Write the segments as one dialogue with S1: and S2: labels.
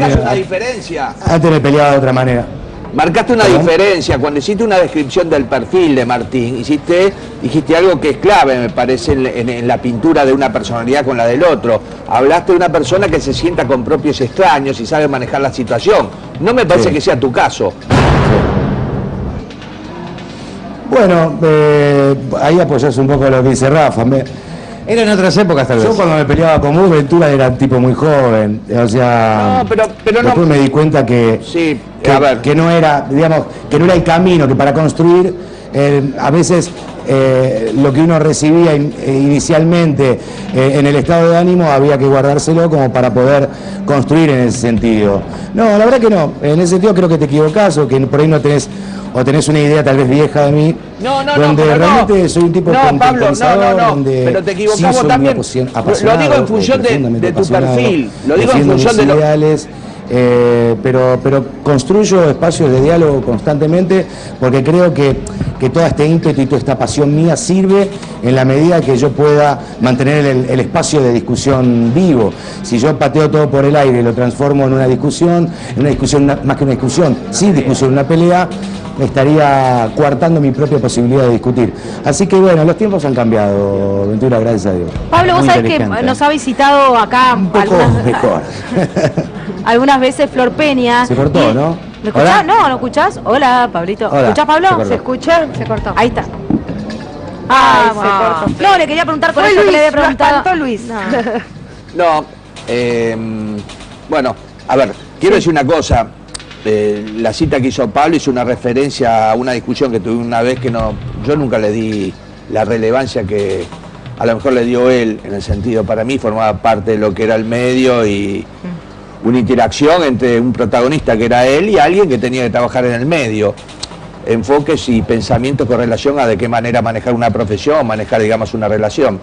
S1: marcas una diferencia.
S2: Antes me peleaba de otra manera.
S1: Marcaste una diferencia. Cuando hiciste una descripción del perfil de Martín, dijiste algo que es clave, me parece, en la pintura de una personalidad con la del otro. Hablaste de una persona que se sienta con propios extraños y sabe manejar la situación. No me parece que sea tu caso.
S2: Bueno, ahí apoyás un poco lo que dice Rafa. Eran otras épocas tal vez. Yo cuando me peleaba con vos, Ventura era un tipo muy joven. O sea,
S1: no, pero
S2: después me di cuenta que,
S1: sí,
S2: que no era, digamos, que no era el camino, que para construir, a veces lo que uno recibía inicialmente en el estado de ánimo había que guardárselo como para poder construir en ese sentido. No, la verdad que no. En ese sentido creo que te equivocás o que por ahí no tenés... o tenés una idea tal vez vieja de mí, donde realmente soy un tipo
S1: contemporizador, pero te equivocás vos también. Lo digo en función de tu perfil, lo digo en función de los
S2: ideales, pero construyo espacios de diálogo constantemente porque creo que todo este ímpetu y toda esta pasión mía sirve en la medida que yo pueda mantener el espacio de discusión vivo. Si yo pateo todo por el aire y lo transformo en una discusión más que una discusión, sin discusión, una pelea, estaría coartando mi propia posibilidad de discutir. Así que bueno, los tiempos han cambiado, Ventura, gracias a Dios.
S3: Pablo, vos sabés que nos ha visitado acá
S2: un poco mejor.
S3: Algunas veces Flor Peña.
S2: Se cortó, ¿no?
S3: ¿Me escuchás? No, ¿no escuchás? Hola, Pablito.
S2: Hola.
S3: ¿Escuchás, Pablo?
S4: ¿Se escucha? Se cortó.
S3: Ahí está.
S4: Ay, se cortó.
S3: Flor, le quería preguntar con
S4: Fue
S3: eso
S4: Luis,
S3: que le había preguntado.
S4: lo Luis.
S1: No, bueno, a ver, quiero decir una cosa. La cita que hizo Pablo hizo una referencia a una discusión que tuve una vez que yo nunca le di la relevancia que a lo mejor le dio él, en el sentido, para mí formaba parte de lo que era el medio y una interacción entre un protagonista que era él y alguien que tenía que trabajar en el medio. Enfoques y pensamientos con relación a de qué manera manejar una profesión, manejar, digamos, una relación.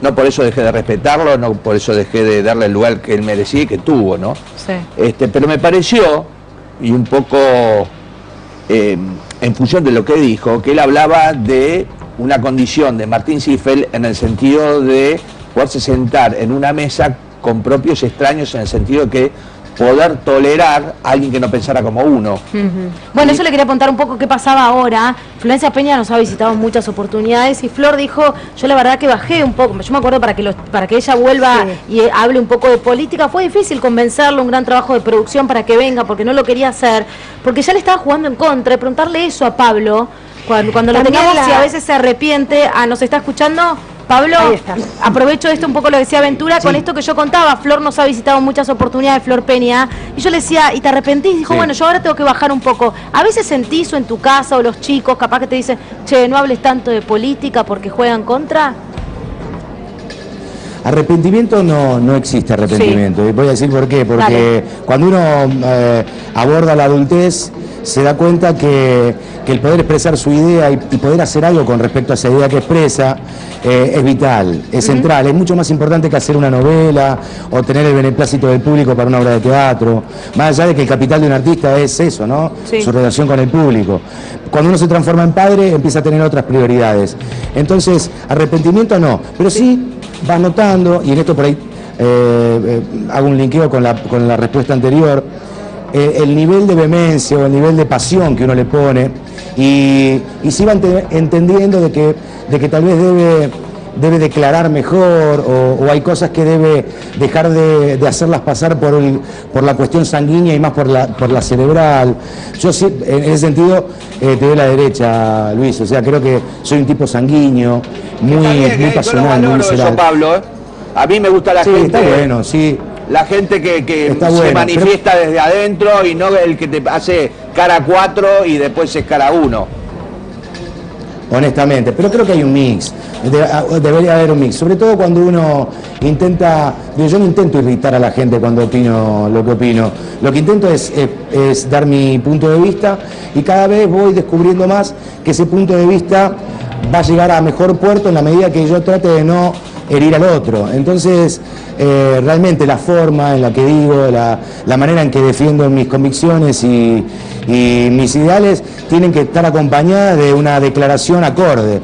S1: No por eso dejé de respetarlo, no por eso dejé de darle el lugar que él merecía y que tuvo, ¿no?
S3: Sí.
S1: Pero me pareció, y un poco en función de lo que dijo, que él hablaba de una condición de Martín Ziffel en el sentido de poderse sentar en una mesa con propios extraños, en el sentido de que poder tolerar a alguien que no pensara como uno.
S3: Bueno, eso le quería preguntar un poco qué pasaba ahora. Florencia Peña nos ha visitado en muchas oportunidades y Flor dijo, yo la verdad que bajé un poco, yo me acuerdo para que ella vuelva y hable un poco de política, fue difícil convencerlo, un gran trabajo de producción para que venga, porque no lo quería hacer, porque ya le estaba jugando en contra, y preguntarle eso a Pablo, cuando lo tengamos, si a veces se arrepiente, ¿nos está escuchando? Pablo, aprovecho esto un poco lo que decía Ventura, con esto que yo contaba, Flor nos ha visitado en muchas oportunidades, Flor Peña, y yo le decía, ¿y te arrepentís? Dijo, bueno, yo ahora tengo que bajar un poco. A veces sentís o en tu casa o los chicos capaz que te dicen, che, no hables tanto de política porque juegan contra.
S2: Arrepentimiento no existe arrepentimiento. Y voy a decir por qué. Porque cuando uno aborda la adultez, se da cuenta que el poder expresar su idea y poder hacer algo con respecto a esa idea que expresa es vital, es central, es mucho más importante que hacer una novela o tener el beneplácito del público para una obra de teatro, más allá de que el capital de un artista es eso, ¿no? Su relación con el público. Cuando uno se transforma en padre, empieza a tener otras prioridades. Entonces, arrepentimiento no, pero sí vas notando, y en esto por ahí hago un linkeo con la respuesta anterior, el nivel de vehemencia o el nivel de pasión que uno le pone y se va entendiendo de que tal vez debe declarar mejor o hay cosas que debe dejar de hacerlas pasar por la cuestión sanguínea y más por la cerebral. Yo sí, en ese sentido, te doy la derecha, Luis, o sea, creo que soy un tipo sanguíneo, muy pasional, muy visceral.
S1: Eso, Pablo, A mí me gusta la gente...
S2: Está bueno, sí.
S1: La gente que se manifiesta desde adentro y no el que te hace cara 4 y después es cara 1.
S2: Honestamente, pero creo que hay un mix, debería haber un mix, sobre todo cuando uno intenta, yo no intento irritar a la gente cuando opino lo que opino, lo que intento es dar mi punto de vista y cada vez voy descubriendo más que ese punto de vista va a llegar a mejor puerto en la medida que yo trate de no herir al otro. Entonces, realmente la forma en la que digo, la manera en que defiendo mis convicciones y mis ideales tienen que estar acompañadas de una declaración acorde.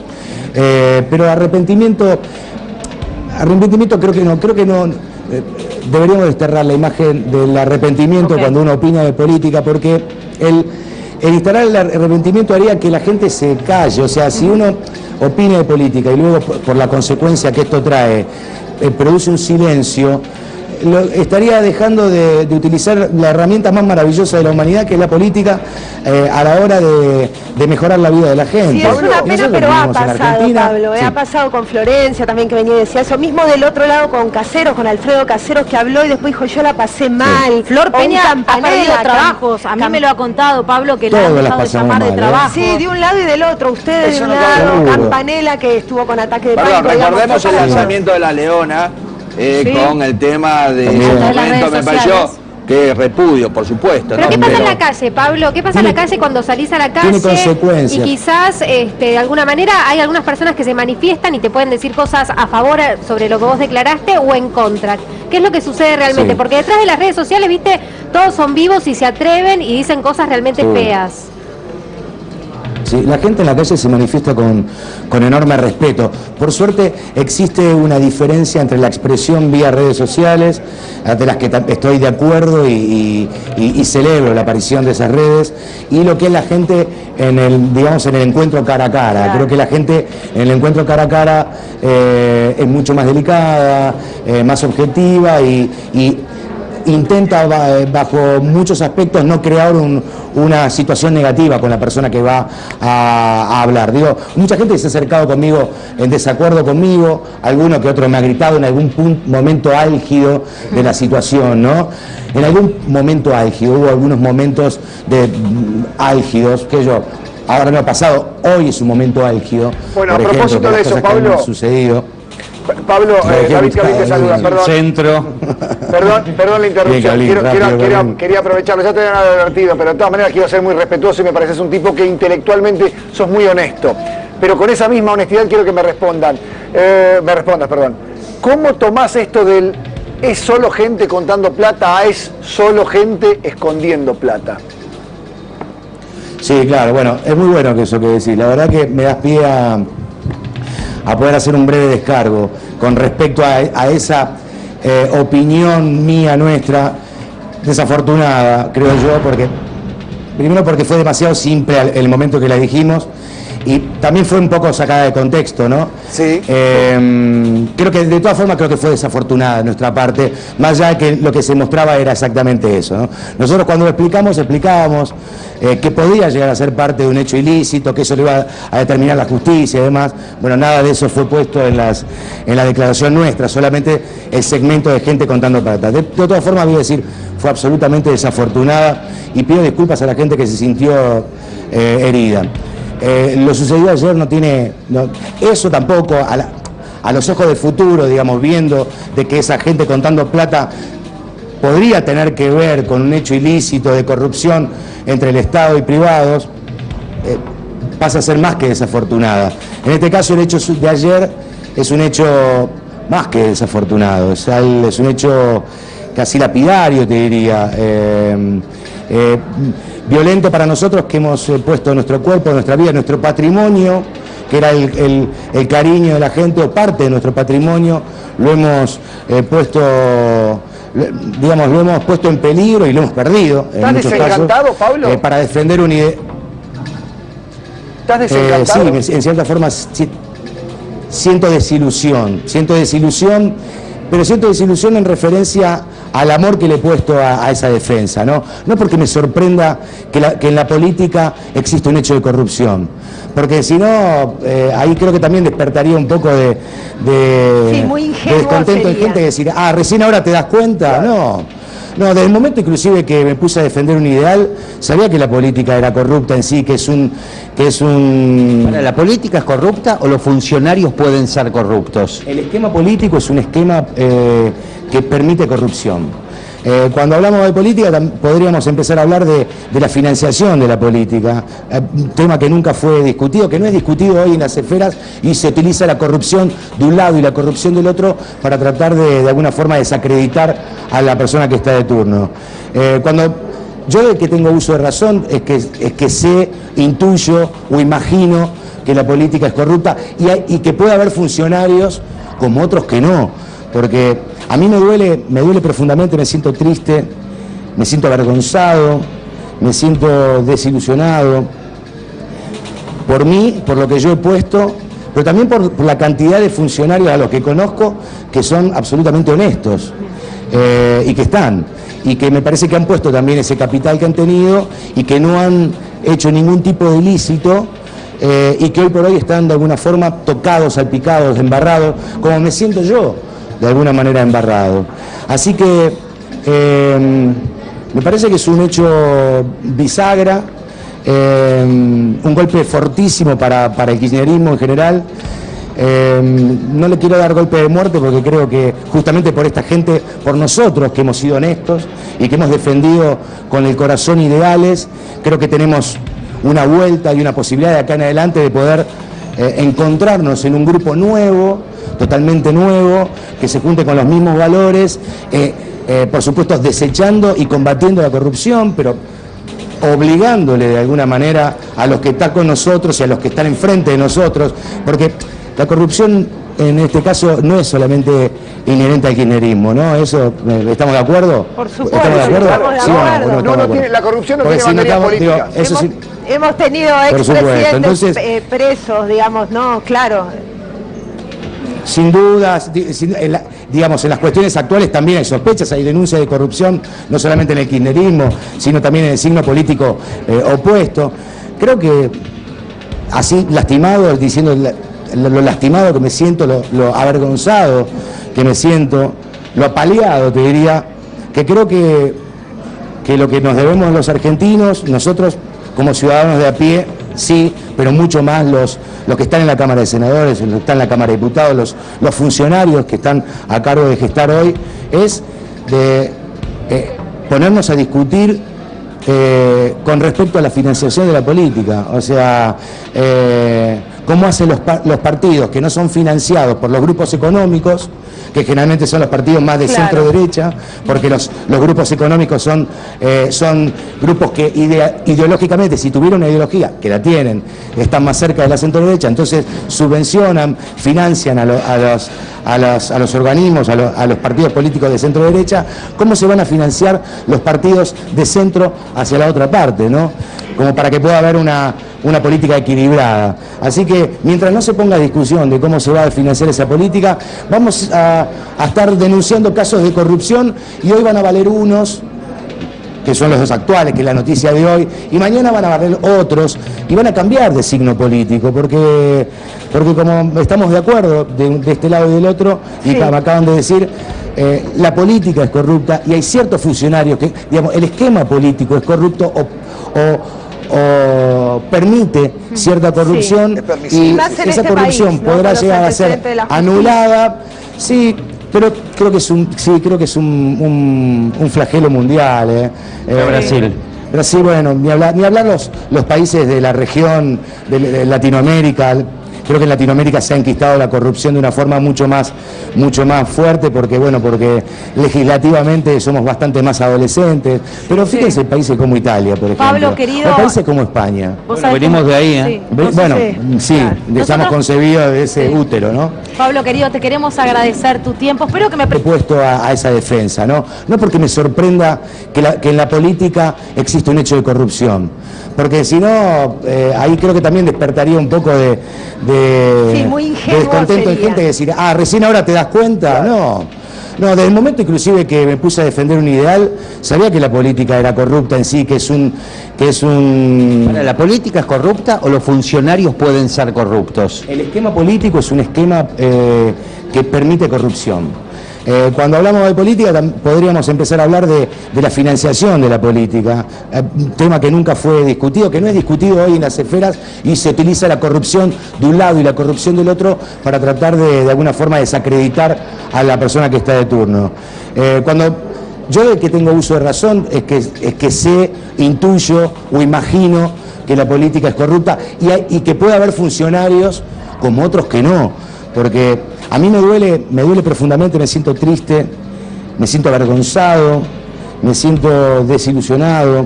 S2: Pero arrepentimiento creo que no, deberíamos desterrar la imagen del arrepentimiento cuando uno opina de política, porque el instalar el arrepentimiento haría que la gente se calle. O sea, si uno opina de política y luego por la consecuencia que esto trae produce un silencio, estaría dejando de utilizar la herramienta más maravillosa de la humanidad, que es la política, a la hora de mejorar la vida de la gente.
S4: Sí, es una pena, pero ha pasado, Pablo. Sí. Ha pasado con Florencia también, que venía y decía eso. Mismo del otro lado con Caseros, con Alfredo Caseros, que habló y después dijo, yo la pasé mal.
S3: Sí. Flor Peña ha perdido trabajos. A mí me lo ha contado Pablo, que la han dejado de llamar de trabajo.
S4: Sí, de un lado y del otro. Ustedes de un lado, Campanella, que estuvo con ataque de pánico.
S1: Recordemos el lanzamiento de La Leona. Con el tema de ese momento me pareció que repudio, por supuesto.
S5: Pero ¿qué pasa en la calle, Pablo? ¿Qué pasa en la calle cuando salís a la calle?
S2: Tiene consecuencias.
S5: Y quizás, de alguna manera, hay algunas personas que se manifiestan y te pueden decir cosas a favor sobre lo que vos declaraste o en contra. ¿Qué es lo que sucede realmente?
S2: Sí.
S5: Porque detrás de las redes sociales, viste, todos son vivos y se atreven y dicen cosas realmente feas.
S2: Sí, la gente en la calle se manifiesta con enorme respeto. Por suerte existe una diferencia entre la expresión vía redes sociales, de las que estoy de acuerdo y celebro la aparición de esas redes, y lo que es la gente en el encuentro cara a cara. Claro. Creo que la gente en el encuentro cara a cara es mucho más delicada, más objetiva y intenta bajo muchos aspectos no crear una situación negativa con la persona que va a hablar. Digo, mucha gente se ha acercado conmigo en desacuerdo conmigo, alguno que otro me ha gritado en algún momento álgido de la situación, ¿no? En algún momento álgido, hubo algunos momentos álgidos que ahora no ha pasado, hoy es un momento álgido.
S6: Bueno,
S2: por
S6: a propósito
S2: ejemplo,
S6: de eso, Pablo.
S2: Sucedido.
S6: Pablo, David Calín te saluda, perdón.
S7: Centro.
S6: Perdón la interrupción. Quería aprovecharlo, ya te habían advertido, pero de todas maneras quiero ser muy respetuoso y me pareces un tipo que intelectualmente sos muy honesto. Pero con esa misma honestidad quiero que me respondas, perdón. ¿Cómo tomás esto del es solo gente contando plata a es solo gente escondiendo plata?
S2: Sí, claro, bueno, es muy bueno que eso que decís. La verdad que me das pie a poder hacer un breve descargo con respecto a esa opinión mía, nuestra, desafortunada, creo yo, primero porque fue demasiado simple el momento que la dijimos, y también fue un poco sacada de contexto, ¿no?
S6: Sí.
S2: Creo que de todas formas creo que fue desafortunada de nuestra parte, más allá de que lo que se mostraba era exactamente eso, ¿no? Nosotros cuando lo explicábamos que podía llegar a ser parte de un hecho ilícito, que eso lo iba a determinar la justicia y demás. Bueno, nada de eso fue puesto en la declaración nuestra, solamente el segmento de gente contando plata. De todas formas voy a decir, fue absolutamente desafortunada y pido disculpas a la gente que se sintió herida. Lo sucedido ayer eso tampoco, a los ojos del futuro, digamos, viendo de que esa gente contando plata podría tener que ver con un hecho ilícito de corrupción entre el Estado y privados, pasa a ser más que desafortunada. En este caso el hecho de ayer es un hecho más que desafortunado, es un hecho casi lapidario, te diría, violento para nosotros, que hemos puesto nuestro cuerpo, nuestra vida, nuestro patrimonio, que era el cariño de la gente, o parte de nuestro patrimonio, lo hemos puesto en peligro y lo hemos perdido.
S6: ¿Estás desencantado, Pablo?
S2: Para defender una idea.
S6: ¿Estás desencantado?
S2: Sí, en cierta forma siento desilusión, pero siento desilusión en referencia al amor que le he puesto a esa defensa, ¿no? No porque me sorprenda que en la política existe un hecho de corrupción, porque si no, ahí creo que también despertaría un poco de descontento en gente, de decir, recién ahora te das cuenta. Claro. No, desde el momento inclusive que me puse a defender un ideal, sabía que la política era corrupta en sí, que es un...
S7: Bueno, ¿la política es corrupta o los funcionarios pueden ser corruptos?
S2: El esquema político es un esquema que permite corrupción. Cuando hablamos de política podríamos empezar a hablar de la financiación de la política, un tema que nunca fue discutido, que no es discutido hoy en las esferas, y se utiliza la corrupción de un lado y la corrupción del otro para tratar de alguna forma desacreditar a la persona que está de turno. Cuando yo de que tengo uso de razón es que sé, intuyo o imagino que la política es corrupta y que puede haber funcionarios como otros que no, porque A mí me duele profundamente, me siento triste, me siento avergonzado, me siento desilusionado por mí, por lo que yo he puesto, pero también por la cantidad de funcionarios a los que conozco que son absolutamente honestos y que están, y que me parece que han puesto también ese capital que han tenido y que no han hecho ningún tipo de ilícito y que hoy por hoy están de alguna forma tocados, salpicados, embarrados, como me siento yo, de alguna manera embarrado. Así que me parece que es un hecho bisagra, un golpe fortísimo para el kirchnerismo en general. No le quiero dar golpe de muerte porque creo que justamente por esta gente, por nosotros que hemos sido honestos y que hemos defendido con el corazón ideales, creo que tenemos una vuelta y una posibilidad de acá en adelante de poder encontrarnos en un grupo nuevo, totalmente nuevo, que se junte con los mismos valores, por supuesto desechando y combatiendo la corrupción, pero obligándole de alguna manera a los que están con nosotros y a los que están enfrente de nosotros, porque la corrupción en este caso no es solamente inherente al kirchnerismo, ¿no? Eso, ¿estamos de acuerdo?
S4: Por supuesto.
S2: ¿Estamos de acuerdo?
S4: ¿Sí o no?
S6: La corrupción no tiene bandería política.
S4: Hemos tenido expresidentes presos, digamos, ¿no? Claro.
S2: Sin dudas, digamos, en las cuestiones actuales también hay sospechas, hay denuncias de corrupción, no solamente en el kirchnerismo, sino también en el signo político opuesto. Creo que así, lastimado, diciendo lo lastimado que me siento, lo avergonzado que me siento, lo apaleado, te diría, que creo que lo que nos debemos los argentinos, nosotros como ciudadanos de a pie, sí, pero mucho más los que están en la Cámara de Senadores, los que están en la Cámara de Diputados, los funcionarios que están a cargo de gestar hoy, es de ponernos a discutir con respecto a la financiación de la política. O sea, cómo hacen los partidos que no son financiados por los grupos económicos, que generalmente son los partidos más de centro-derecha, porque los grupos económicos son grupos que ideológicamente, si tuvieron una ideología, que la tienen, están más cerca de la centro-derecha, entonces subvencionan, financian a los organismos, a los partidos políticos de centro-derecha. ¿Cómo se van a financiar los partidos de centro hacia la otra parte, ¿no? Como para que pueda haber una política equilibrada. Así que mientras no se ponga a discusión de cómo se va a financiar esa política, vamos a estar denunciando casos de corrupción, y hoy van a valer unos, que son los dos actuales, que es la noticia de hoy, y mañana van a valer otros, y van a cambiar de signo político, porque como estamos de acuerdo de este lado y del otro, y me acaban de decir, la política es corrupta, y hay ciertos funcionarios que, digamos, el esquema político es corrupto o permite cierta corrupción, y esa corrupción podrá llegar a ser anulada. Sí, pero creo que es un flagelo mundial. Brasil, bueno, ni hablar los países de la región de Latinoamérica. Creo que en Latinoamérica se ha enquistado la corrupción de una forma mucho más fuerte, porque legislativamente somos bastante más adolescentes. Pero fíjense países como Italia, por ejemplo.
S3: Pablo, querido,
S2: o países como España.
S7: Bueno, venimos de ahí, ¿eh?
S2: Estamos concebidos de ese útero, ¿no?
S3: Pablo, querido, te queremos agradecer tu tiempo. Espero que me...
S2: He puesto a esa defensa, ¿no? No porque me sorprenda que en la política existe un hecho de corrupción. Porque si no, ahí creo que también despertaría un poco de descontento en gente, de decir, recién ahora te das cuenta. No, desde el momento inclusive que me puse a defender un ideal, sabía que la política era corrupta en sí, que es un...
S7: ¿La política es corrupta o los funcionarios pueden ser corruptos?
S2: El esquema político es un esquema que permite corrupción. Cuando hablamos de política podríamos empezar a hablar de la financiación de la política, un tema que nunca fue discutido, que no es discutido hoy en las esferas, y se utiliza la corrupción de un lado y la corrupción del otro para tratar de alguna forma desacreditar a la persona que está de turno. Cuando yo de que tengo uso de razón es que sé, intuyo o imagino que la política es corrupta, y que puede haber funcionarios como otros que no, porque a mí me duele profundamente, me siento triste, me siento avergonzado, me siento desilusionado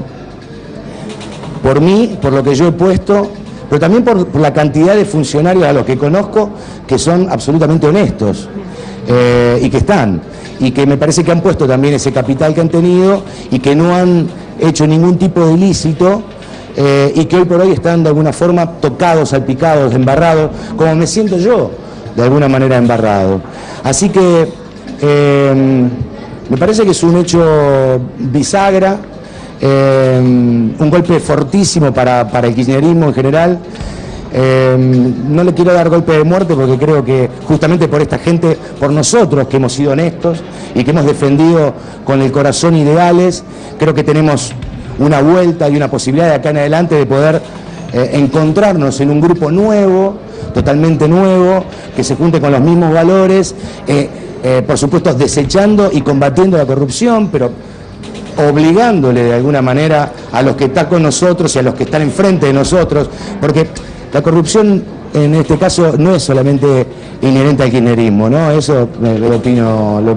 S2: por mí, por lo que yo he puesto, pero también por la cantidad de funcionarios a los que conozco que son absolutamente honestos y que están, y que me parece que han puesto también ese capital que han tenido y que no han hecho ningún tipo de ilícito, y que hoy por hoy están de alguna forma tocados, salpicados, embarrados, como me siento yo, de alguna manera embarrado. Así que me parece que es un hecho bisagra, un golpe fortísimo para el kirchnerismo en general. No le quiero dar golpe de muerte porque creo que justamente por esta gente, por nosotros que hemos sido honestos y que hemos defendido con el corazón ideales, creo que tenemos una vuelta y una posibilidad de acá en adelante de poder encontrarnos en un grupo nuevo, totalmente nuevo, que se junte con los mismos valores, por supuesto desechando y combatiendo la corrupción, pero obligándole de alguna manera a los que están con nosotros y a los que están enfrente de nosotros, porque la corrupción en este caso no es solamente inherente al kirchnerismo, ¿no? Eso es lo que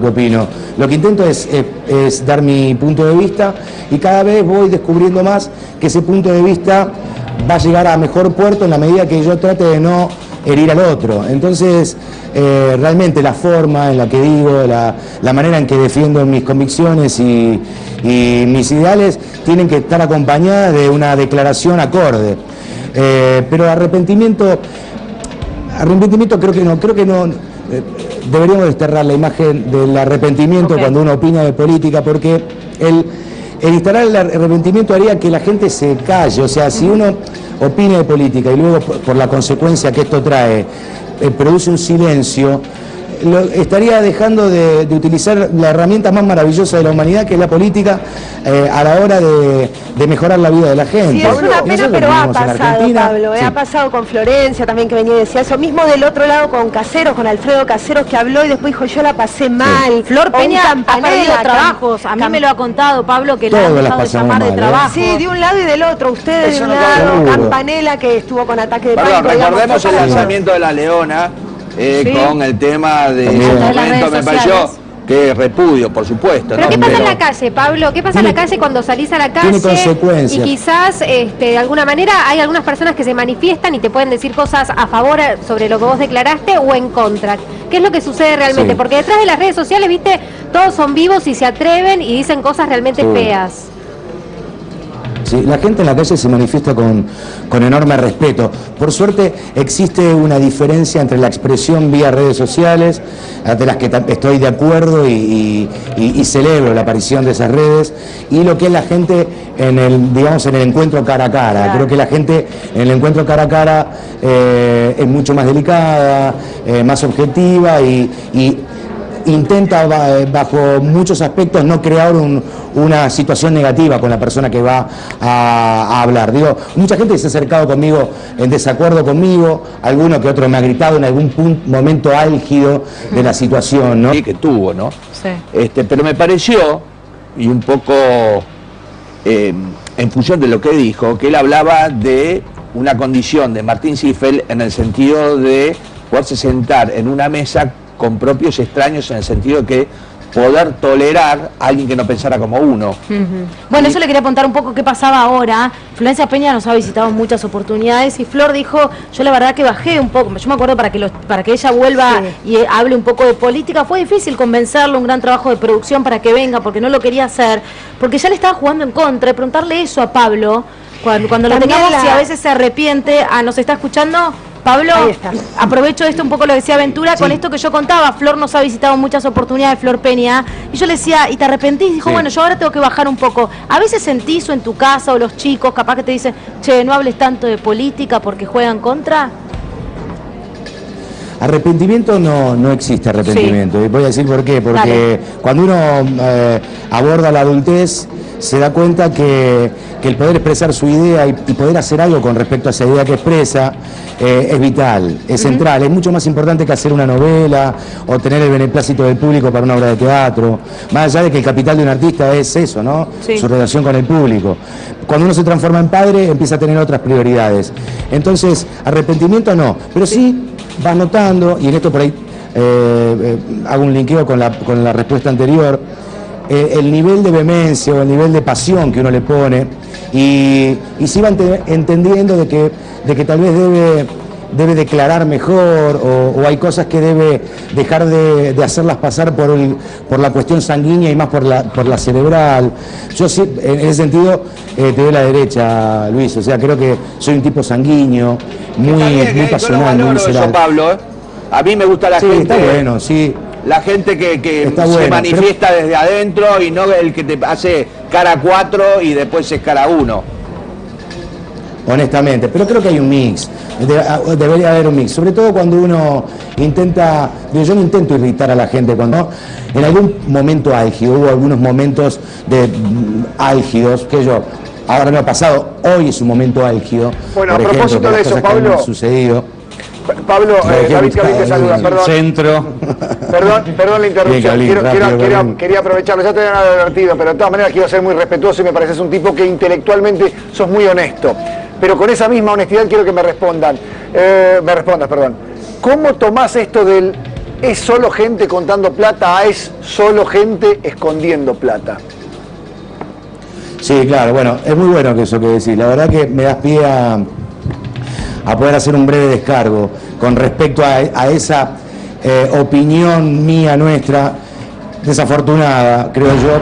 S2: opino. Lo que intento es dar mi punto de vista y cada vez voy descubriendo más que ese punto de vista va a llegar a mejor puerto en la medida que yo trate de no herir al otro. Entonces, realmente la forma en la que digo, la manera en que defiendo mis convicciones y mis ideales tienen que estar acompañadas de una declaración acorde. Pero arrepentimiento creo que no deberíamos desterrar la imagen del arrepentimiento cuando uno opina de política, porque el instalar el arrepentimiento haría que la gente se calle. O sea, si uno opina de política y luego por la consecuencia que esto trae produce un silencio, estaría dejando de utilizar la herramienta más maravillosa de la humanidad, que es la política, a la hora de mejorar la vida de la gente.
S4: Sí, es una pena, pero ha pasado, Pablo, ha pasado con Florencia también, que venía y decía eso mismo del otro lado con Caseros, con Alfredo Caseros, que habló y después dijo yo la pasé mal.
S3: Flor Peña ha perdido trabajos, a mí me lo ha contado Pablo, que la han dejado de llamar de trabajo.
S4: Sí, de un lado y del otro, ustedes de un lado, Campanella, que estuvo con ataque de pánico.
S1: Recordemos el lanzamiento de La Leona, con el tema de ese momento, me pareció que repudio, por supuesto.
S5: Pero ¿no? ¿Qué pasa en la calle, Pablo? ¿Qué pasa en la calle cuando salís a la calle?
S2: Tiene consecuencias.
S5: Y quizás, de alguna manera, hay algunas personas que se manifiestan y te pueden decir cosas a favor sobre lo que vos declaraste o en contra. ¿Qué es lo que sucede realmente? Porque detrás de las redes sociales, viste, todos son vivos y se atreven y dicen cosas realmente feas.
S2: Sí, la gente en la calle se manifiesta con enorme respeto. Por suerte existe una diferencia entre la expresión vía redes sociales, de las que estoy de acuerdo y celebro la aparición de esas redes, y lo que es la gente en el encuentro cara a cara. Claro. Creo que la gente en el encuentro cara a cara es mucho más delicada, más objetiva y intenta bajo muchos aspectos no crear una situación negativa con la persona que va a hablar. Digo, mucha gente se ha acercado conmigo en desacuerdo conmigo, alguno que otro me ha gritado en algún momento álgido de la situación, ¿no?
S1: Que tuvo, ¿no? Sí. Pero me pareció, y un poco en función de lo que dijo, que él hablaba de una condición de Martín Zifel en el sentido de poderse sentar en una mesa con propios extraños, en el sentido de que poder tolerar a alguien que no pensara como uno.
S3: Bueno, eso le quería apuntar un poco qué pasaba ahora. Florencia Peña nos ha visitado en muchas oportunidades y Flor dijo, yo la verdad que bajé un poco, yo me acuerdo para que ella vuelva y hable un poco de política, fue difícil convencerlo, un gran trabajo de producción para que venga, porque no lo quería hacer, porque ya le estaba jugando en contra, y preguntarle eso a Pablo, cuando lo tengamos, si a veces se arrepiente, ¿nos está escuchando? Pablo, aprovecho esto un poco lo que decía Ventura, con esto que yo contaba, Flor nos ha visitado en muchas oportunidades, Flor Peña, y yo le decía, ¿y te arrepentís? Dijo, bueno, yo ahora tengo que bajar un poco. A veces sentís o en tu casa o los chicos capaz que te dicen, che, no hables tanto de política porque juegan contra.
S2: Arrepentimiento no existe arrepentimiento, y voy a decir por qué, porque cuando uno aborda la adultez se da cuenta que el poder expresar su idea y poder hacer algo con respecto a esa idea que expresa es vital, es central, es mucho más importante que hacer una novela o tener el beneplácito del público para una obra de teatro, más allá de que el capital de un artista es eso, ¿no? Su relación con el público. Cuando uno se transforma en padre empieza a tener otras prioridades. Entonces, arrepentimiento no, pero sí vas notando, y en esto por ahí hago un linkeo con la respuesta anterior, el nivel de vehemencia o el nivel de pasión que uno le pone y se va entendiendo de que tal vez debe debe declarar mejor o hay cosas que debe dejar de hacerlas pasar por la cuestión sanguínea y más por la cerebral. Yo sí, en ese sentido, te doy la derecha, Luis. O sea, creo que soy un tipo sanguíneo, muy pasional, muy visceral.
S1: Eso, Pablo, ¿eh? A mí me gusta la gente...
S2: Está bueno, sí.
S1: La gente que se
S2: bueno,
S1: manifiesta desde adentro y no el que te hace cara 4 y después es cara 1.
S2: Honestamente, pero creo que hay un mix, debería haber un mix, sobre todo cuando uno intenta, yo no intento irritar a la gente, cuando en algún momento álgido, hubo algunos momentos álgidos, que ahora no ha pasado, hoy es un momento álgido.
S6: Bueno,
S2: por
S6: a propósito
S2: ejemplo,
S6: de eso, Pablo,
S2: sucedido.
S6: Pablo, David Calín te saluda, perdón.
S7: Centro.
S6: Perdón la interrupción.
S2: Bien,
S6: quería aprovecharlo, ya te habían advertido, pero de todas maneras quiero ser muy respetuoso y me pareces un tipo que intelectualmente sos muy honesto. Pero con esa misma honestidad quiero que me respondas, perdón. ¿Cómo tomás esto del es solo gente contando plata a es solo gente escondiendo plata?
S2: Sí, claro, bueno, es muy bueno que eso que decís. La verdad que me das pie a poder hacer un breve descargo con respecto a esa opinión mía, nuestra, desafortunada, creo yo,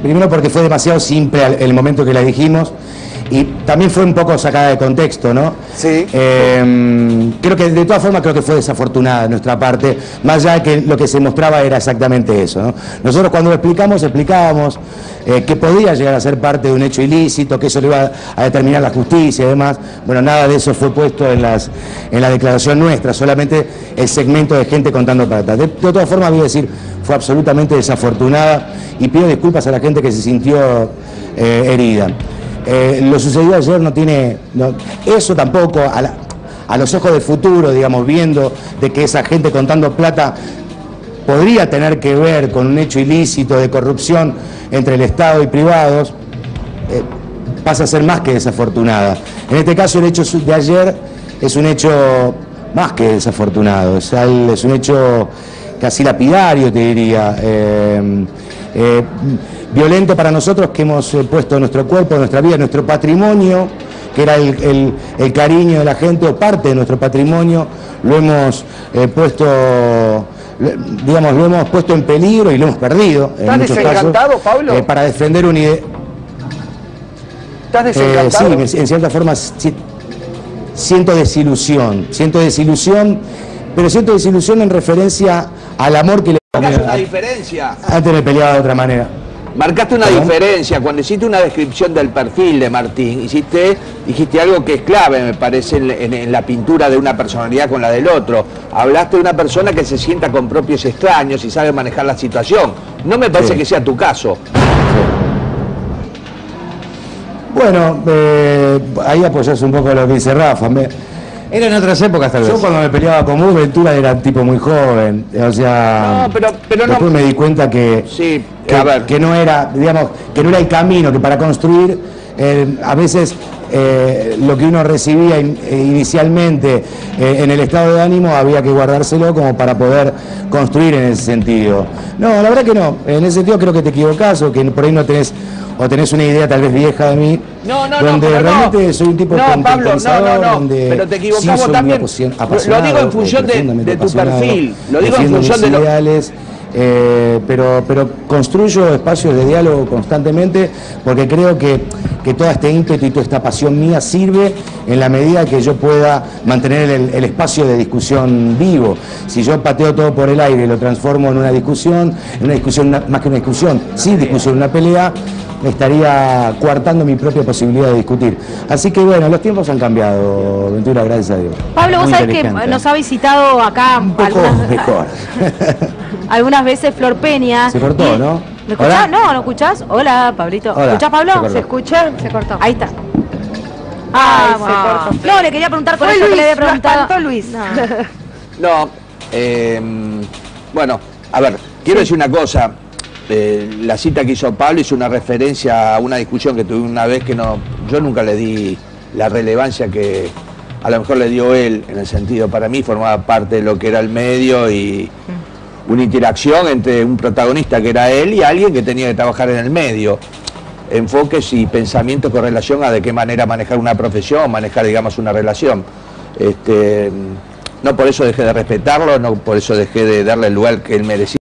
S2: primero porque fue demasiado simple el momento que la dijimos y también fue un poco sacada de contexto, ¿no?
S6: Sí.
S2: Creo que de todas formas creo que fue desafortunada de nuestra parte, más allá de que lo que se mostraba era exactamente eso, ¿no? Nosotros cuando lo explicábamos que podía llegar a ser parte de un hecho ilícito, que eso lo iba a determinar la justicia y demás. Bueno, nada de eso fue puesto en la declaración nuestra, solamente el segmento de gente contando plata. De todas formas voy a decir, fue absolutamente desafortunada y pido disculpas a la gente que se sintió herida. Lo sucedido ayer eso tampoco, a los ojos del futuro, digamos, viendo de que esa gente contando plata podría tener que ver con un hecho ilícito de corrupción entre el Estado y privados, pasa a ser más que desafortunada. En este caso el hecho de ayer es un hecho más que desafortunado, es un hecho casi lapidario, te diría, violento para nosotros, que hemos puesto nuestro cuerpo, nuestra vida, nuestro patrimonio, que era el cariño de la gente o parte de nuestro patrimonio, lo hemos puesto, digamos, lo hemos puesto en peligro y lo hemos perdido.
S6: ¿Estás desencantado, Pablo?
S2: Para defender una idea.
S6: ¿Estás desencantado?
S2: Sí, en cierta forma siento desilusión, pero siento desilusión en referencia al amor que le...
S1: Marcaste una diferencia.
S2: Antes me peleaba de otra manera.
S1: Marcaste una diferencia. Cuando hiciste una descripción del perfil de Martín, dijiste algo que es clave, me parece, en la pintura de una personalidad con la del otro. Hablaste de una persona que se sienta con propios extraños y sabe manejar la situación. No me parece que sea tu caso.
S2: Bueno, ahí apoyás un poco lo que dice Rafa.
S7: Era en otras épocas, tal vez.
S2: Yo cuando me peleaba con vos, Ventura era un tipo muy joven. O sea,
S1: no, pero
S2: después
S1: no.
S2: Me di cuenta que no era, digamos, que no era el camino, que para construir, a veces lo que uno recibía inicialmente en el estado de ánimo había que guardárselo como para poder construir en ese sentido. No, la verdad que no. En ese sentido creo que te equivocás o que por ahí no tenés... o tenés una idea tal vez vieja de mí, donde realmente soy un tipo
S1: contemporizador, pero te equivocamos sí también, lo digo en función de tu perfil, lo digo en función de los
S2: ideales, pero construyo espacios de diálogo constantemente porque creo que todo este ímpetu y toda esta pasión mía sirve en la medida que yo pueda mantener el espacio de discusión vivo. Si yo pateo todo por el aire y lo transformo en una discusión más que una discusión, sin discusión, una pelea, estaría coartando mi propia posibilidad de discutir. Así que bueno, los tiempos han cambiado, Ventura, gracias a Dios.
S3: Pablo, vos sabés que nos ha visitado acá
S2: un poco mejor.
S3: Algunas veces Flor Peña.
S2: Se cortó, ¿no?
S3: ¿Me escuchás? No, ¿no escuchás? Hola, Pablito.
S2: Hola.
S3: ¿Escuchás, Pablo?
S4: ¿Se escucha?
S3: Se cortó. Ahí está.
S4: Ay, se cortó.
S3: No, le quería preguntar con eso que le había preguntado.
S4: Luis.
S1: No, bueno, a ver, quiero decir una cosa. La cita que hizo Pablo hizo una referencia a una discusión que tuve una vez que yo nunca le di la relevancia que a lo mejor le dio él, en el sentido, para mí formaba parte de lo que era el medio y una interacción entre un protagonista que era él y alguien que tenía que trabajar en el medio. Enfoques y pensamientos con relación a de qué manera manejar una profesión, manejar, digamos, una relación. No por eso dejé de respetarlo, no por eso dejé de darle el lugar que él merecía.